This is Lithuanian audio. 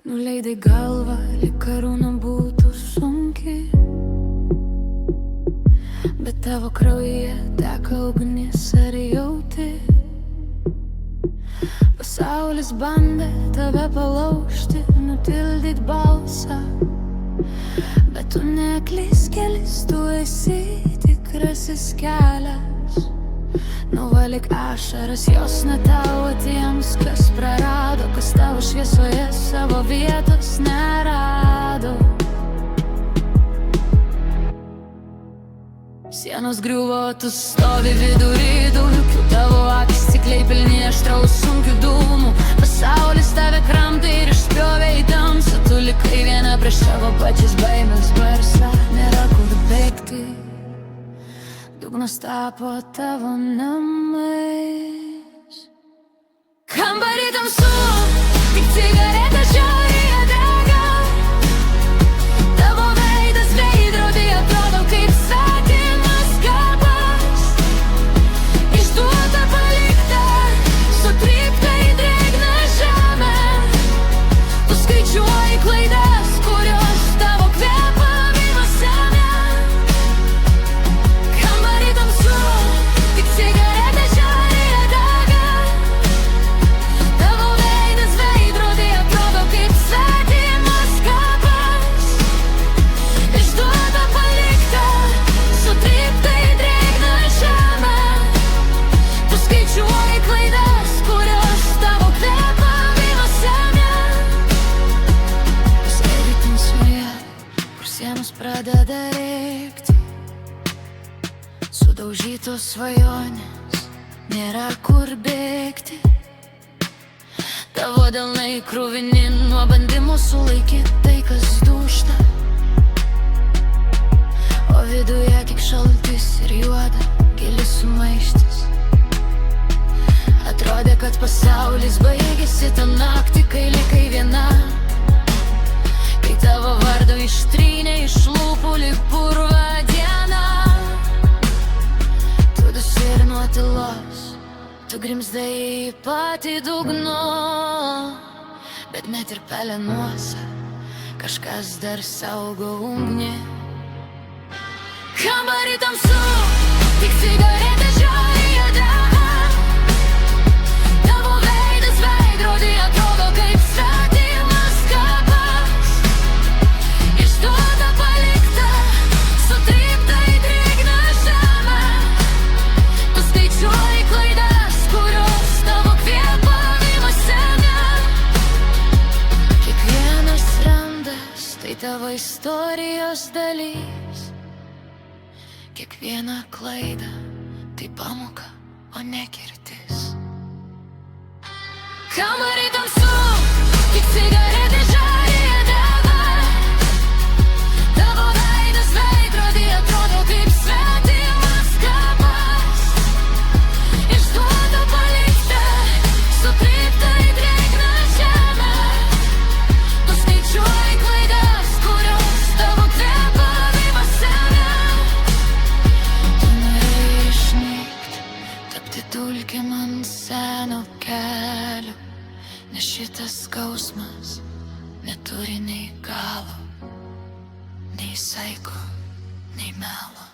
Nuleidai galvą, lyg karūna būtų sunki, bet tavo kraujyje teka ugnis, ar jauti? Pasaulis bandė tave palaužti, nutildyt balsą, bet tu neklysk kelis, tu esi tikrasis kelias. Nuvalyk ašaras, jos ne tavo tiems, kas prarado, kas tavo šviesoje savo vietos nerado. Sienos griuvo, tu stovi vidury dulkių, tavo akis cikliai pilni aštraus sunkių dūmų. Pasaulis tave kramtė ir išspjovė į tamsą, tu likai viena prieš savo pačias baimes barsą. Nėra kur bėgti, dugnas tapo tavo namais. Kambarį tamsu, tik cigaretė žiauriai dega. Tavo veidas veidrodyje atrodo kaip svetimas kapas. Išduota palikta, sutrypta į drėgną žemę. Tu skaičiuoji klaidas, kurios tavo kvėpavimą semia. Kambarį tamsu, tik cigaretė žiauriai dega. Tavo veidas veidrodyje atrodo kaip svetimas kapas. Išduota palikta, sutrypta į drėgną žemę. Tu skaičiuoji klaidas, kurios tavo kvėpavimą semia. Sėdi tamsoje, kur sienos pradeda rėkti. Sudaužytos svajonės, nėra kur bėgti. Tavo delnai kruvini nuo bandymų sulaikyti tai, kas dūžta. O viduje tik šaltis ir juoda, gili sumaištis. Atrodė, kad pasaulis baigėsi tą naktį, kai likai viena. Kai tavo vardą ištrynė iš lūpų lyg purva diena. Tu dusi ir nuo tylos, tu grimzdai į patį dugno. Bet net ir pelenuose kažkas dar saugo ugnį. Kambarį tamsu, tik cigaretė žiauriai dega. Tavo veidas veidrodyje atrodo kaip svetimas kapas. Išduota palikta, sutrypta į drėgną žemę. Tu skaičiuoji klaidas, kurios tavo kvėpavimą semia. Kiekvienas randas tai tavo istorijos dalis. Kiekviena klaida tai pamoka, o ne kirtis. Kambarį tamsu, tik cigaretė žiauriai dega. Tavo veidas veidrodyje atrodo kaip svetimas kapas. Išduota palikta, sutrypta į drėgną žemę. Tu skaičiuoji klaidas, kurios tavo kvėpavimą semia. Tu norėjai išnykt, tapti dulkėm ant seno kelio. Nes šitas skausmas neturi nei galo, nei saiko, nei melo.